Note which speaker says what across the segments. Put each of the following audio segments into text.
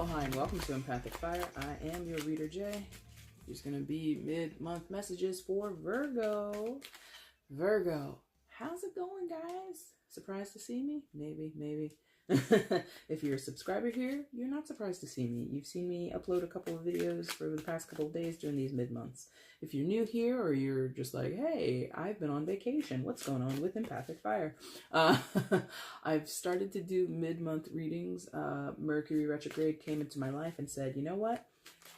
Speaker 1: hi, and welcome to EmpathicFire. I am your reader, Jay. There's going to be mid-month messages for Virgo. Virgo, how's it going, guys? Surprised to see me? Maybe. If you're a subscriber here, you're not surprised to see me. You've seen me upload a couple of videos for the past couple of days during these mid-months. If you're new here, or you're just like, hey, I've been on vacation, what's going on with EmpathicFire? I've started to do mid-month readings. Mercury retrograde came into my life and said, you know what?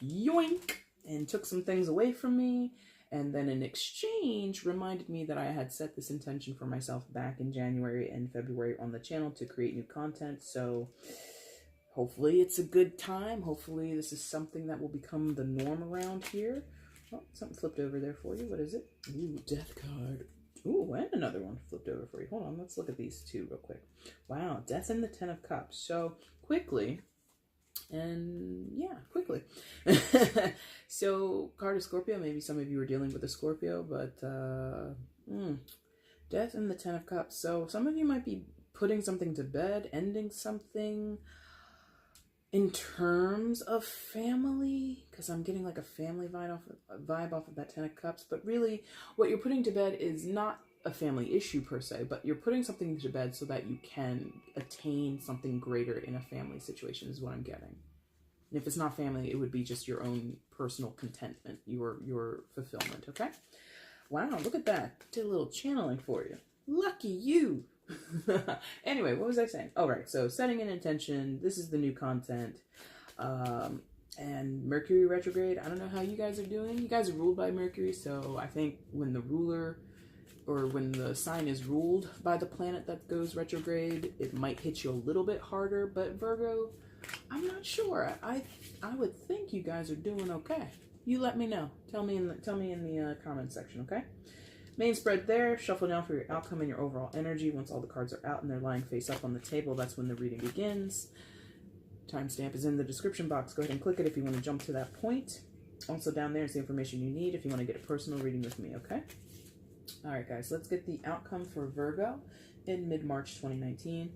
Speaker 1: Yoink! And took some things away from me. And then in exchange, reminded me that I had set this intention for myself back in January and February on the channel to create new content. So hopefully it's a good time. Hopefully this is something that will become the norm around here. Oh, something flipped over there for you. What is it? Ooh, Death card. Ooh, and another one flipped over for you. Hold on, let's look at these two real quick. Wow, Death and the Ten of Cups. So quickly. And yeah, quickly. So, card of Scorpio. Maybe some of you are dealing with a Scorpio, but Death and the Ten of Cups. So, some of you might be putting something to bed, ending something in terms of family, because I'm getting like a family vibe off of that Ten of Cups. But really, what you're putting to bed is not a family issue per se, but you're putting something to bed so that you can attain something greater in a family situation is what I'm getting. And if it's not family, it would be just your own personal contentment, your fulfillment, okay? Wow, look at that. Did a little channeling for you. Lucky you. Anyway, what was I saying? Oh, right. So setting an intention. This is the new content. And Mercury retrograde. I don't know how you guys are doing. You guys are ruled by Mercury. So I think when the ruler or when the sign is ruled by the planet that goes retrograde, it might hit you a little bit harder. But Virgo, I'm not sure. I would think you guys are doing okay. You let me know. Tell me in the comment section, okay? Main spread there. Shuffle down for your outcome and your overall energy. Once all the cards are out and they're lying face up on the table, that's when the reading begins. Timestamp is in the description box. Go ahead and click it if you want to jump to that point. Also down there is the information you need if you want to get a personal reading with me, okay? All right, guys, let's get the outcome for Virgo in mid-March 2019.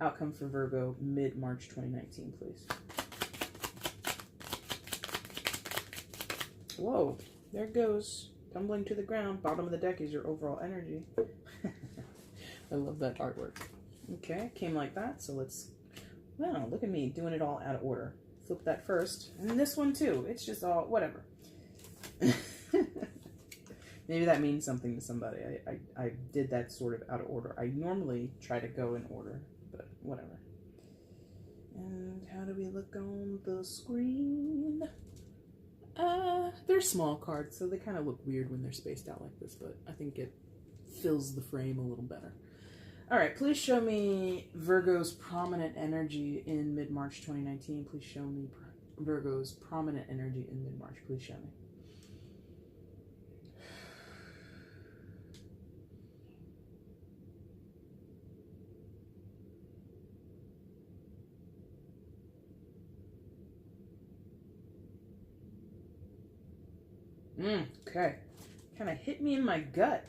Speaker 1: Outcome for Virgo mid-March 2019, please. Whoa, there it goes. Tumbling to the ground. Bottom of the deck is your overall energy. I love that artwork. Okay, came like that, so let's... Wow, look at me doing it all out of order. Flip that first. And this one, too. It's just all... whatever. Maybe that means something to somebody. I did that sort of out of order. I normally try to go in order, but whatever. And how do we look on the screen? They're small cards, so they kind of look weird when they're spaced out like this, but I think it fills the frame a little better. All right, please show me Virgo's prominent energy in mid-March 2019. Please show me Virgo's prominent energy in mid-March. Please show me. Okay. Kind of hit me in my gut.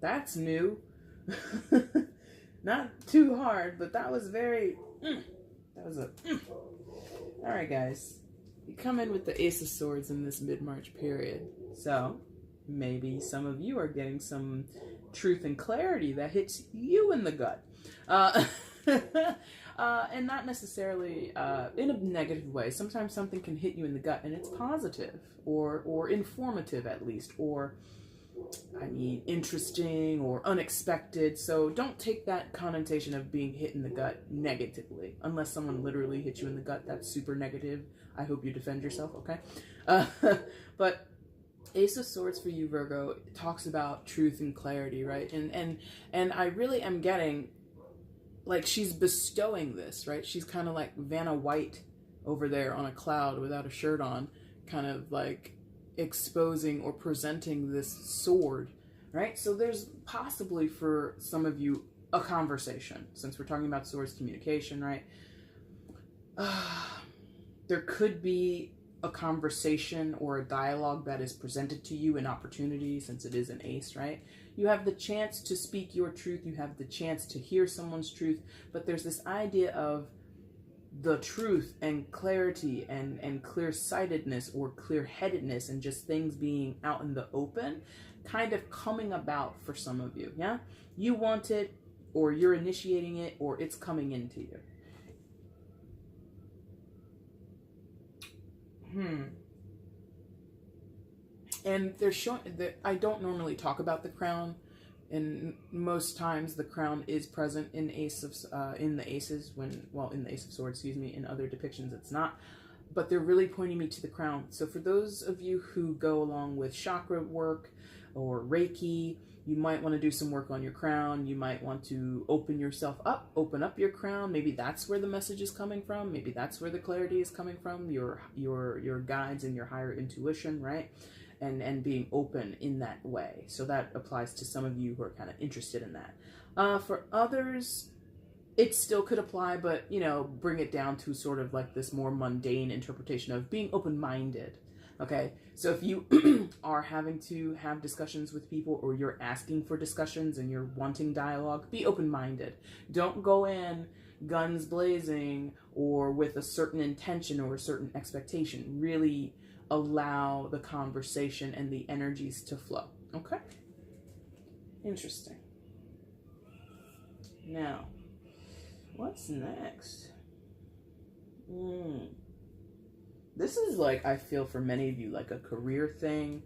Speaker 1: That's new. Not too hard, but that was very... That was a... Alright, guys. You come in with the Ace of Swords in this mid-March period. So, maybe some of you are getting some truth and clarity that hits you in the gut. And not necessarily in a negative way. Sometimes something can hit you in the gut and it's positive or informative at least, or I mean interesting or unexpected. So don't take that connotation of being hit in the gut negatively. Unless someone literally hit you in the gut, that's super negative. I hope you defend yourself, okay? But Ace of Swords for you, Virgo, talks about truth and clarity, right? And I really am getting... like she's bestowing this, right? She's kind of like Vanna White over there on a cloud without a shirt on, kind of like exposing or presenting this sword, right? So there's possibly for some of you a conversation, since we're talking about swords communication, right? There could be a conversation or a dialogue that is presented to you, an opportunity, since it is an ace, right? You have the chance to speak your truth. You have the chance to hear someone's truth. But there's this idea of the truth and clarity and clear-sightedness or clear-headedness and just things being out in the open kind of coming about for some of you. Yeah, you want it, or you're initiating it, or it's coming into you. And they're showing that I don't normally talk about the crown, and most times the crown is present in the Ace of Swords, excuse me. In other depictions it's not, but they're really pointing me to the crown. So for those of you who go along with chakra work or Reiki, you might want to do some work on your crown. You might want to open yourself up, open up your crown. Maybe that's where the message is coming from. Maybe that's where the clarity is coming from, your guides and your higher intuition, right? And being open in that way. So that applies to some of you who are kind of interested in that. For others, it still could apply, but, you know, bring it down to sort of like this more mundane interpretation of being open-minded. Okay, so if you are having to have discussions with people, or you're asking for discussions and you're wanting dialogue, be open-minded. Don't go in guns blazing or with a certain intention or a certain expectation. Really allow the conversation and the energies to flow. Okay? Interesting. Now, what's next? This is like, I feel for many of you, like a career thing,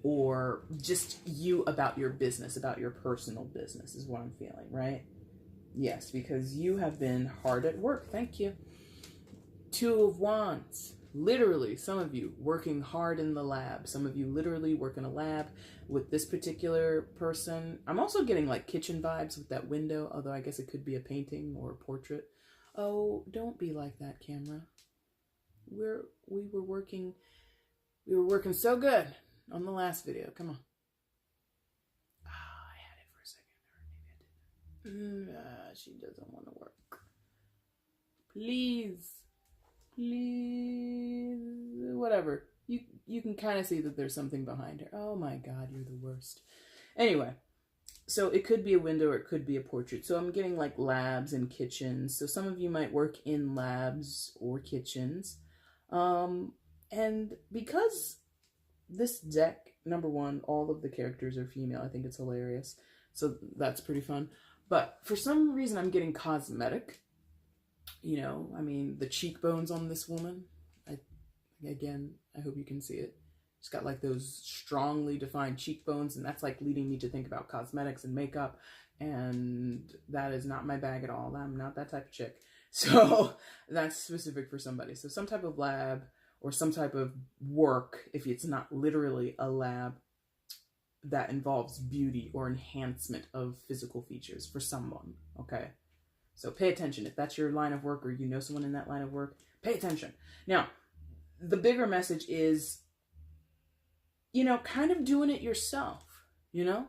Speaker 1: or just you about your business, about your personal business is what I'm feeling, right? Yes, because you have been hard at work. Thank you. Two of Wands. Literally, some of you working hard in the lab. Some of you literally work in a lab with this particular person. I'm also getting like kitchen vibes with that window, although I guess it could be a painting or a portrait. Oh, don't be like that, camera. We were working so good on the last video. Come on. I had it for a second, or maybe I didn't. She doesn't want to work. Please, whatever. You can kind of see that there's something behind her. Oh my God, you're the worst. Anyway, so it could be a window or it could be a portrait. So I'm getting like labs and kitchens. So some of you might work in labs or kitchens. And because this deck, number one, all of the characters are female. I think it's hilarious. So that's pretty fun. But for some reason, I'm getting cosmetic. You know, I mean, the cheekbones on this woman. Again, I hope you can see it. She's got like those strongly defined cheekbones, and that's like leading me to think about cosmetics and makeup. And that is not my bag at all. I'm not that type of chick. So that's specific for somebody. So some type of lab or some type of work, if it's not literally a lab, that involves beauty or enhancement of physical features for someone, okay? So pay attention. If that's your line of work or you know someone in that line of work, pay attention. Now, the bigger message is, you know, kind of doing it yourself, you know?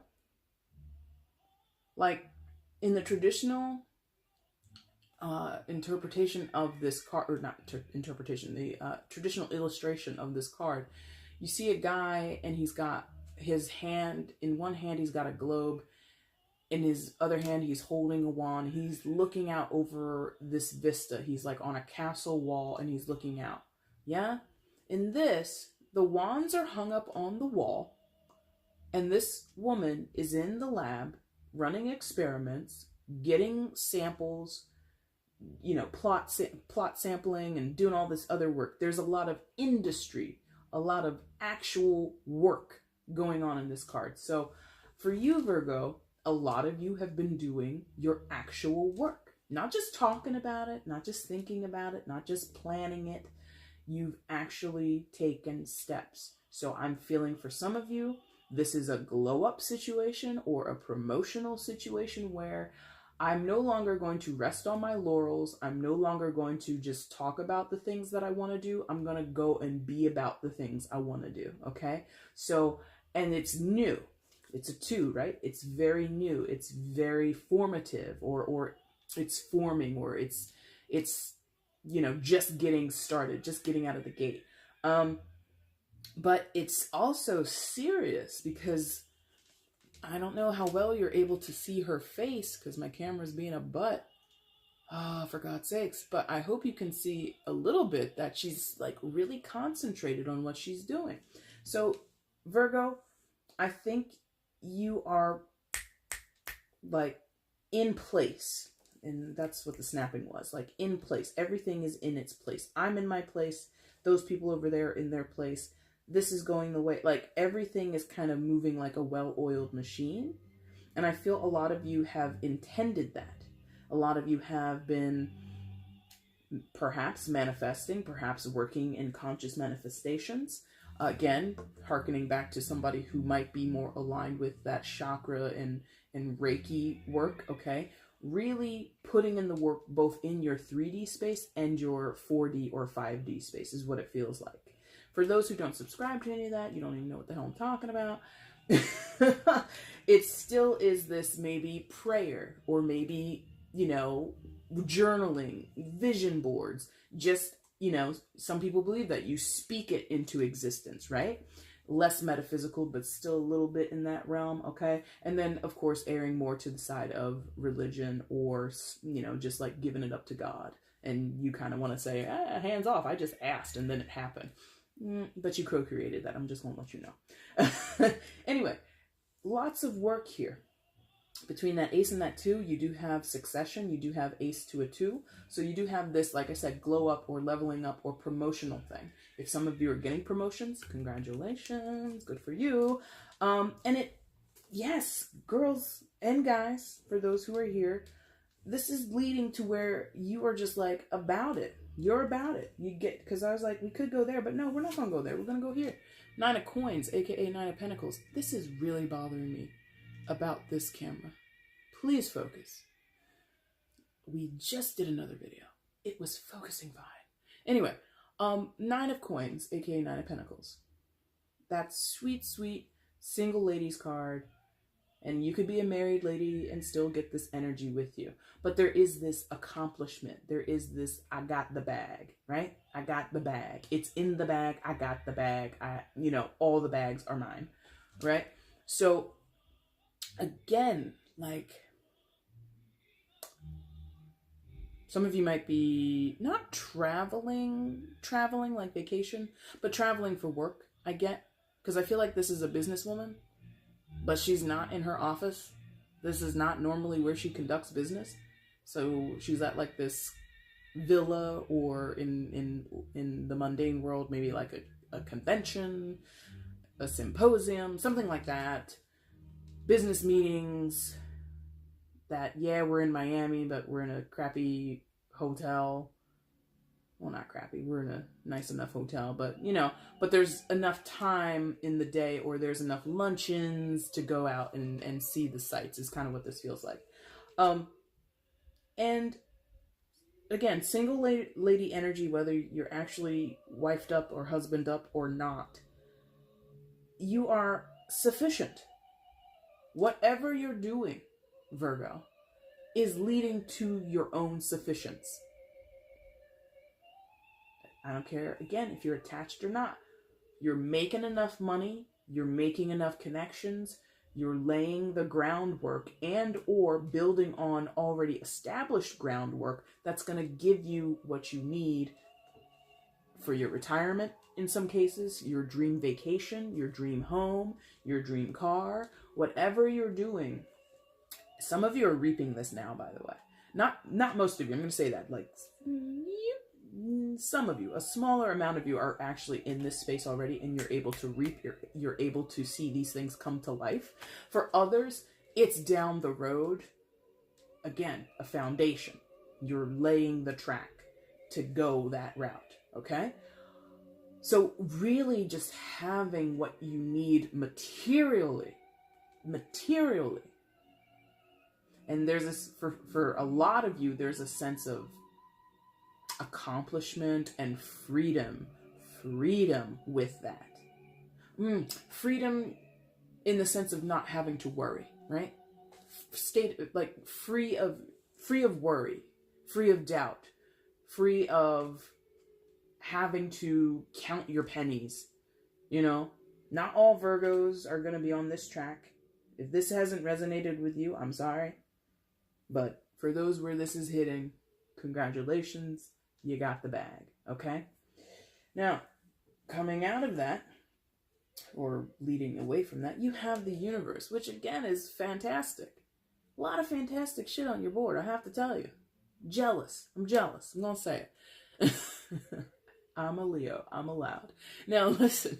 Speaker 1: Like in the traditional interpretation of this card, or not interpretation, the traditional illustration of this card, you see a guy and he's got his hand, in one hand he's got a globe, in his other hand he's holding a wand. He's looking out over this vista. He's like on a castle wall and he's looking out. Yeah? In this, the wands are hung up on the wall, and this woman is in the lab running experiments, getting samples, you know, plot sampling and doing all this other work. There's a lot of industry, a lot of actual work going on in this card. So for you, Virgo, a lot of you have been doing your actual work, not just talking about it, not just thinking about it, not just planning it. You've actually taken steps. So I'm feeling for some of you, this is a glow up situation or a promotional situation where I'm no longer going to rest on my laurels. I'm no longer going to just talk about the things that I want to do. I'm going to go and be about the things I want to do. Okay. So, and it's new. It's a 2, right? It's very new. It's very formative, or it's forming, or it's, you know, just getting started, just getting out of the gate. But it's also serious because I don't know how well you're able to see her face because my camera's being a butt. Oh, for God's sakes. But I hope you can see a little bit that she's like really concentrated on what she's doing. So Virgo, I think you are like in place. And that's what the snapping was, like in place. Everything is in its place. I'm in my place. Those people over there in their place. This is going the way, like everything is kind of moving like a well-oiled machine. And I feel a lot of you have intended that. A lot of you have been perhaps manifesting, perhaps working in conscious manifestations. Again, hearkening back to somebody who might be more aligned with that chakra and Reiki work, okay? Really putting in the work both in your 3D space and your 4D or 5D space is what it feels like. For those who don't subscribe to any of that, you don't even know what the hell I'm talking about. It still is this maybe prayer or maybe, you know, journaling, vision boards, just, you know, some people believe that you speak it into existence, right? Less metaphysical, but still a little bit in that realm, okay? And then, of course, erring more to the side of religion or, you know, just like giving it up to God. And you kind of want to say, hands off, I just asked and then it happened. But you co-created that. I'm just going to let you know. Anyway, lots of work here. Between that ace and that 2, you do have succession. You do have ace to a 2. So you do have this, like I said, glow up or leveling up or promotional thing. If some of you are getting promotions, congratulations. Good for you. And it, yes, girls and guys, for those who are here, this is leading to where you are just like about it. You're about it. You get, because I was like, we could go there, but no, we're not going to go there. We're going to go here. 9 of Coins, aka 9 of Pentacles. This is really bothering me about this camera. Please focus. We just did another video. It was focusing fine. Anyway, 9 of Coins, aka 9 of Pentacles. That sweet, sweet single ladies card. And you could be a married lady and still get this energy with you. But there is this accomplishment. There is this, I got the bag, right? I got the bag. It's in the bag. I got the bag. You know, all the bags are mine, right? So again, like, some of you might be not traveling like vacation, but traveling for work, I get. Because I feel like this is a businesswoman, but she's not in her office. This is not normally where she conducts business. So she's at like this villa or in the mundane world, maybe like a convention, a symposium, something like that. Business meetings that, yeah, we're in Miami, but we're in a crappy hotel. Well, not crappy. We're in a nice enough hotel, but, you know, but there's enough time in the day or there's enough luncheons to go out and see the sights is kind of what this feels like. And again, single lady energy, whether you're actually wifed up or husband up or not, you are sufficient. Whatever you're doing, Virgo, is leading to your own sufficiency. I don't care, again, if you're attached or not. You're making enough money, you're making enough connections, you're laying the groundwork and or building on already established groundwork that's going to give you what you need for your retirement in some cases, your dream vacation, your dream home, your dream car, whatever you're doing. Some of you are reaping this now, by the way. Not most of you, I'm going to say that, like, some of you, a smaller amount of you are actually in this space already and you're able to reap, you're able to see these things come to life. For others, it's down the road. Again, a foundation. You're laying the track to go that route, okay? So really just having what you need materially. And there's this, for a lot of you, there's a sense of accomplishment and freedom with that. Freedom in the sense of not having to worry, right? Like free of worry, free of doubt, free of having to count your pennies. You know, not all Virgos are going to be on this track. If this hasn't resonated with you, I'm sorry. But for those where this is hitting, Congratulations, you got the bag, okay? Now, coming out of that, or leading away from that, you have the universe, which again is fantastic. A lot of fantastic shit on your board, I have to tell you. Jealous. I'm jealous. I'm gonna say it. I'm a Leo. I'm allowed. Now, listen.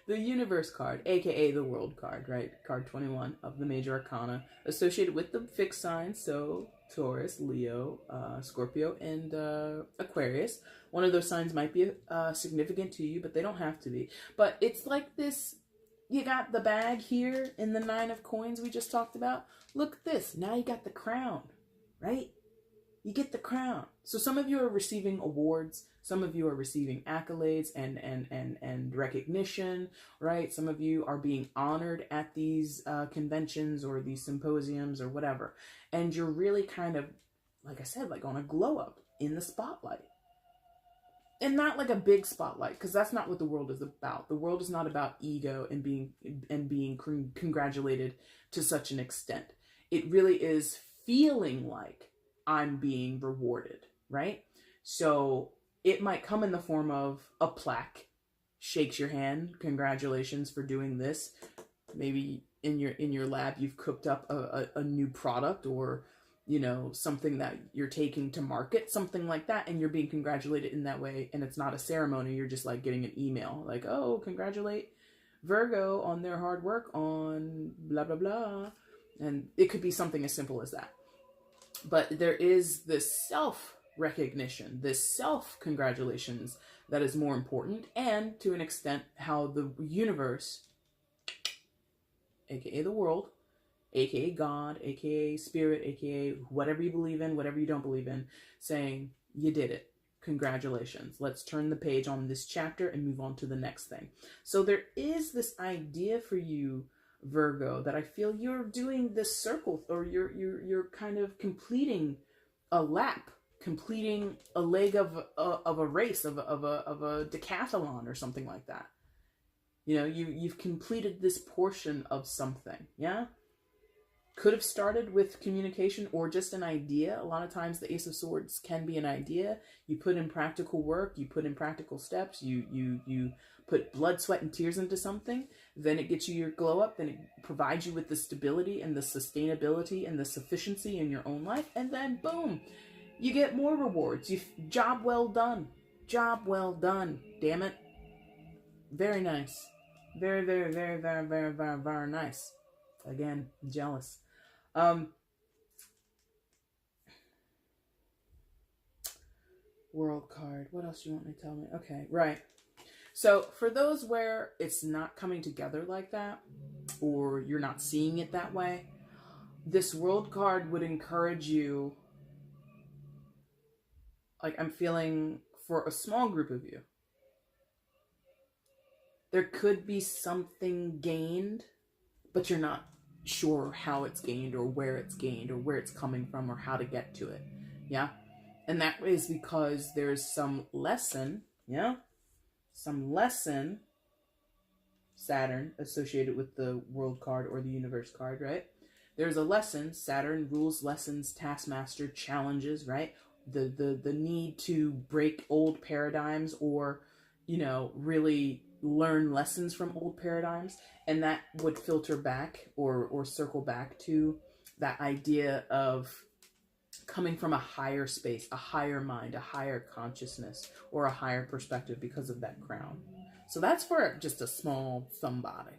Speaker 1: The universe card, aka the world card, right? Card 21 of the major arcana, associated with the fixed signs, so Taurus, Leo, Scorpio, and Aquarius. One of those signs might be significant to you, but they don't have to be. But it's like this, you got the bag here in the 9 of coins we just talked about. Look at this. Now you got the crown, right? You get the crown. So some of you are receiving awards. Some of you are receiving accolades and recognition, right? Some of you are being honored at these conventions or these symposiums or whatever. And you're really kind of, like I said, like on a glow up in the spotlight. And not like a big spotlight, because that's not what the world is about. The world is not about ego and being congratulated to such an extent. It really is feeling like I'm being rewarded, right? So it might come in the form of a plaque, shakes your hand, congratulations for doing this. Maybe in your lab you've cooked up a new product, or you know, something that you're taking to market, something like that, and you're being congratulated in that way. And it's not a ceremony, you're just like getting an email like, oh, congratulate Virgo on their hard work on blah blah blah. And it could be something as simple as that. But there is this self-recognition, this self-congratulations that is more important, and to an extent how the universe, aka the world, aka God, aka spirit, aka whatever you believe in, whatever you don't believe in, saying, you did it. Congratulations. Let's turn the page on this chapter and move on to the next thing. So there is this idea for you, Virgo, that I feel you're doing this circle, or you're kind of completing a lap, completing a leg of a race, of a decathlon or something like that. You know, you've completed this portion of something, yeah? Could have started with communication or just an idea. A lot of times the Ace of Swords can be an idea. You put in practical work, you put in practical steps, you put blood, sweat, and tears into something, then it gets you your glow up, then it provides you with the stability and the sustainability and the sufficiency in your own life, and then boom, you get more rewards. Job well done. Job well done, damn it. Very nice. Very, very, very, very, very, very, very nice. Again, jealous. World card. What else do you want me to tell me? Okay, right. So for those where it's not coming together like that, or you're not seeing it that way, this world card would encourage you, like I'm feeling for a small group of you, there could be something gained, but you're not sure how it's gained or where it's coming from or how to get to it. Yeah. And that is because there's some lesson, yeah, some lesson, Saturn associated with the world card or the universe card, right? There's a lesson. Saturn rules lessons, taskmaster, challenges, right? The need to break old paradigms, or, you know, really learn lessons from old paradigms. And that would filter back or circle back to that idea of coming from a higher space, a higher mind, a higher consciousness, or a higher perspective because of that crown. So that's for just a small somebody.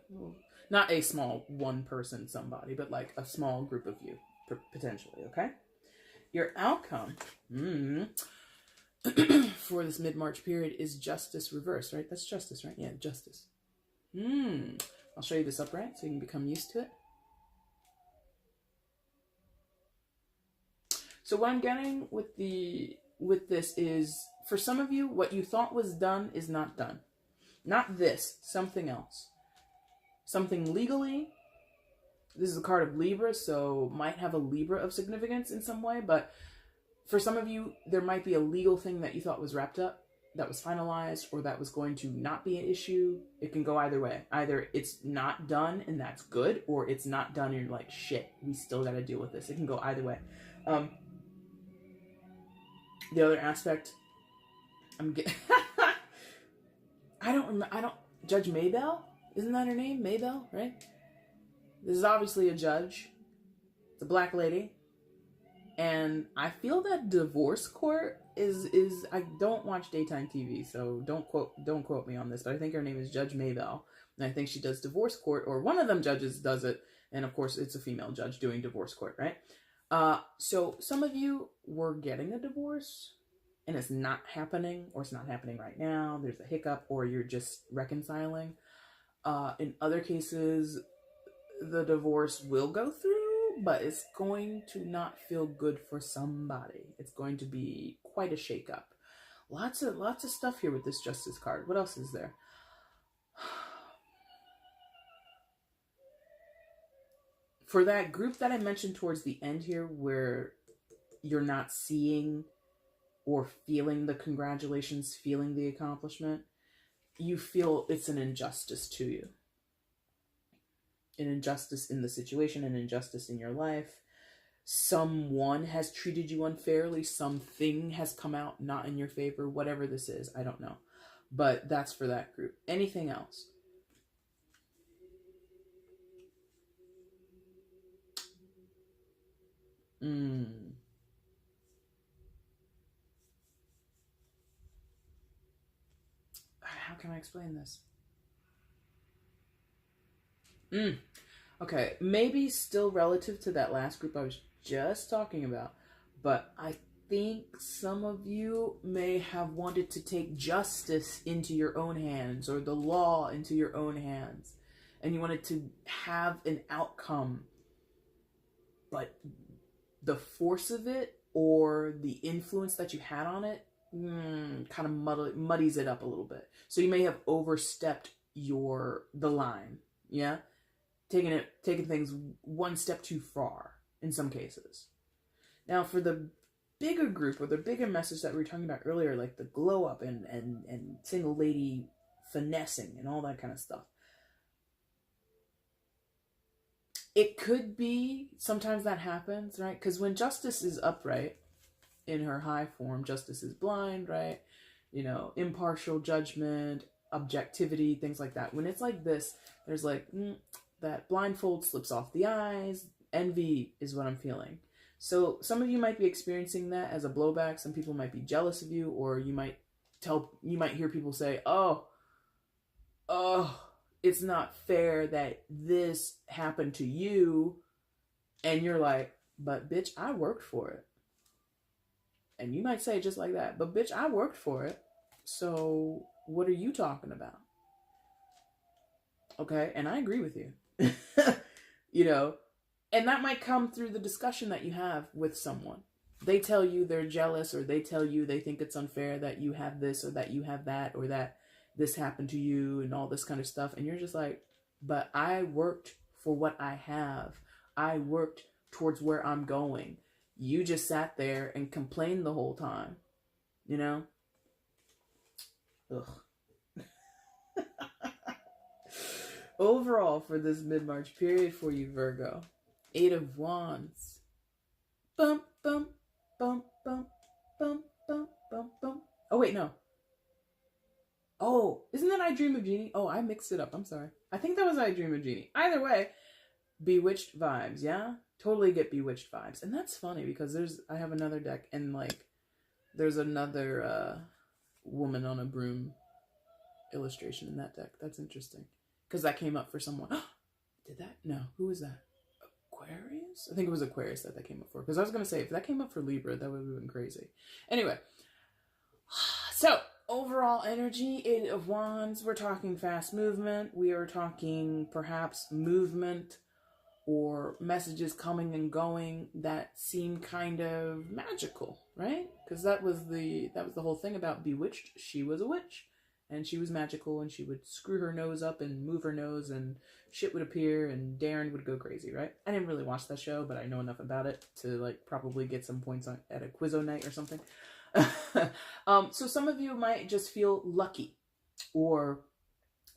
Speaker 1: Not a small one person somebody, but like a small group of you, potentially, okay? Your outcome for this mid-March period is justice reverse, right? That's justice, right? Yeah, justice. I'll show you this upright so you can become used to it. So what I'm getting with this is, for some of you, what you thought was done is not done. Not this, something else. Something legally. This is a card of Libra, so might have a Libra of significance in some way, but for some of you, there might be a legal thing that you thought was wrapped up, that was finalized, or that was going to not be an issue. It can go either way. Either it's not done and that's good, or it's not done and you're like, shit, we still got to deal with this. It can go either way. The other aspect, I'm getting... I don't Judge Maybell? Isn't that her name? Maybell, right? This is obviously a judge. It's a black lady. And I feel that divorce court is I don't watch daytime TV, so don't quote me on this, but I think her name is Judge Maybell. And I think she does divorce court, or one of them judges does it, and of course it's a female judge doing divorce court, right? So some of you were getting a divorce and it's not happening, or it's not happening right now, there's a hiccup, or you're just reconciling. In other cases, the divorce will go through, but it's going to not feel good for somebody. It's going to be quite a shakeup. Lots of stuff here with this Justice card. What else is there? For that group that I mentioned towards the end here, where you're not seeing or feeling the congratulations, feeling the accomplishment, you feel it's an injustice to you. An injustice in the situation, an injustice in your life. Someone has treated you unfairly. Something has come out not in your favor. Whatever this is, I don't know. But that's for that group. Anything else? How can I explain this? Okay, maybe still relative to that last group I was just talking about, but I think some of you may have wanted to take justice into your own hands, or the law into your own hands, and you wanted to have an outcome, but the force of it or the influence that you had on it kind of muddies it up a little bit. So you may have overstepped the line, yeah? Taking things one step too far in some cases. Now, for the bigger group, or the bigger message that we were talking about earlier, like the glow up and single lady finessing and all that kind of stuff, it could be sometimes that happens, right? Because when justice is upright in her high form, justice is blind, right? You know, impartial judgment, objectivity, things like that. When it's like this, there's like that blindfold slips off the eyes. Envy is what I'm feeling. So some of you might be experiencing that as a blowback. Some people might be jealous of you, or you might hear people say, oh, it's not fair that this happened to you. And you're like, but bitch, I worked for it. And you might say just like that, but bitch, I worked for it. So what are you talking about? Okay, and I agree with you. You know, and that might come through the discussion that you have with someone. They tell you they're jealous, or they tell you they think it's unfair that you have this, or that you have that, or that this happened to you, and all this kind of stuff. And you're just like, but I worked for what I have. I worked towards where I'm going. You just sat there and complained the whole time, you know? Ugh. Overall, for this mid-March period for you, Virgo, 8 of Wands. Bum, bum, bum, bum, bum, bum, bum, bum. Oh, wait, no. Oh, isn't that I Dream of Jeannie? Oh, I mixed it up. I'm sorry. I think that was I Dream of Jeannie. Either way, Bewitched vibes, yeah? Totally get Bewitched vibes. And that's funny because I have another deck, and like there's another woman on a broom illustration in that deck. That's interesting. Because that came up for someone. Did that? No. Who was that? Aquarius? I think it was Aquarius that came up for. Because I was going to say, if that came up for Libra, that would have been crazy. Anyway. So, overall energy, 8 of Wands. We're talking fast movement. We are talking perhaps movement or messages coming and going that seem kind of magical, right? Because that was the whole thing about Bewitched. She was a witch. And she was magical, and she would screw her nose up and move her nose, and shit would appear, and Darren would go crazy, right? I didn't really watch that show, but I know enough about it to like probably get some points at a Quizzo night or something. So some of you might just feel lucky, or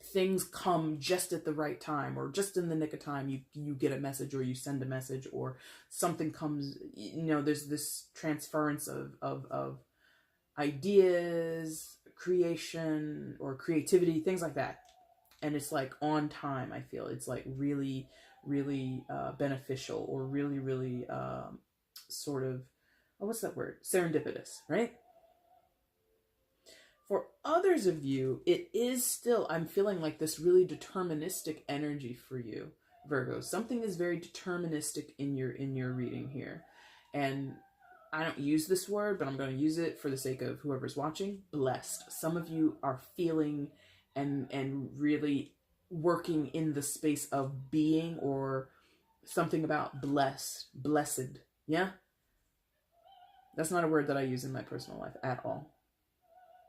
Speaker 1: things come just at the right time, or just in the nick of time. You get a message, or you send a message, or something comes. You know, there's this transference of ideas, creation, or creativity, things like that. And it's like on time, I feel. It's like really, really beneficial, or really, really sort of, oh, what's that word? Serendipitous, right? For others of you, it is still, I'm feeling like this really deterministic energy for you, Virgo. Something is very deterministic in your reading here. And I don't use this word, but I'm going to use it for the sake of whoever's watching. Blessed. Some of you are feeling and really working in the space of being, or something about blessed. Yeah? That's not a word that I use in my personal life at all.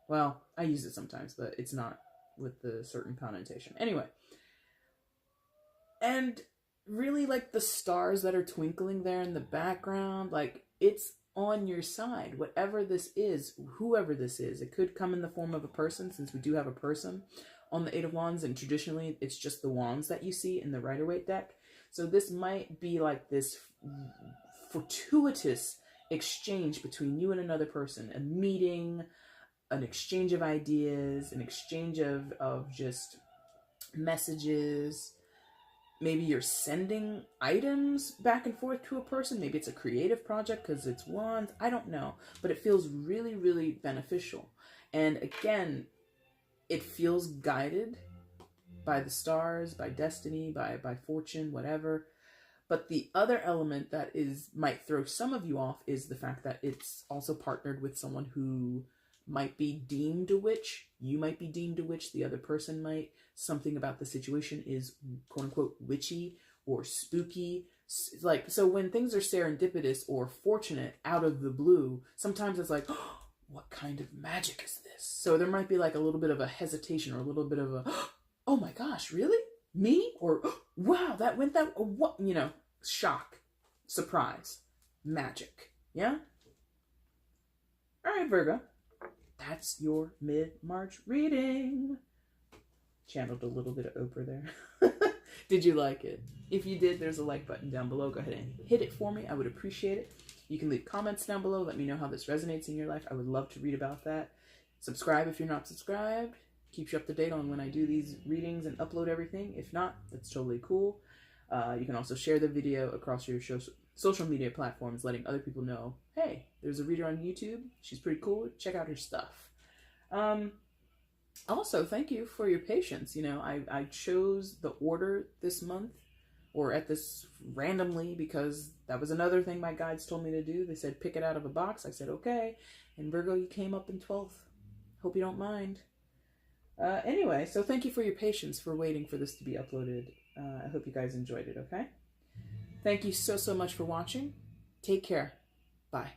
Speaker 1: Well, I use it sometimes, but it's not with the certain connotation. Anyway. And really, like, the stars that are twinkling there in the background, like, it's on your side. Whatever this is, whoever this is, it could come in the form of a person, since we do have a person on the Eight of Wands, and traditionally it's just the wands that you see in the Rider-Waite deck. So this might be like this fortuitous exchange between you and another person, a meeting, an exchange of ideas, an exchange of just messages. Maybe you're sending items back and forth to a person. Maybe it's a creative project because it's wands. I don't know. But it feels really, really beneficial. And again, it feels guided by the stars, by destiny, by fortune, whatever. But the other element that might throw some of you off is the fact that it's also partnered with someone who might be deemed a witch. You might be deemed a witch. The other person might. Something about the situation is quote unquote witchy or spooky. Like, so when things are serendipitous or fortunate out of the blue, sometimes it's like, oh, what kind of magic is this? So there might be like a little bit of a hesitation, or a little bit of a, oh my gosh, really? Me? Or, wow, that went that, what? You know, shock, surprise, magic. Yeah? All right, Virgo. That's your mid-March reading. Channeled a little bit of Oprah there. Did you like it? If you did, there's a like button down below. Go ahead and hit it for me. I would appreciate it. You can leave comments down below. Let me know how this resonates in your life. I would love to read about that. Subscribe if you're not subscribed. Keeps you up to date on when I do these readings and upload everything. If not, that's totally cool. You can also share the video across your social media platforms, letting other people know, hey, there's a reader on YouTube. She's pretty cool. Check out her stuff. Also, thank you for your patience. You know, I chose the order this month, or at this randomly, because that was another thing my guides told me to do. They said, pick it out of a box. I said, okay. And Virgo, you came up in 12th. Hope you don't mind. Anyway, so thank you for your patience for waiting for this to be uploaded. I hope you guys enjoyed it, okay? Thank you so much for watching. Take care. Bye.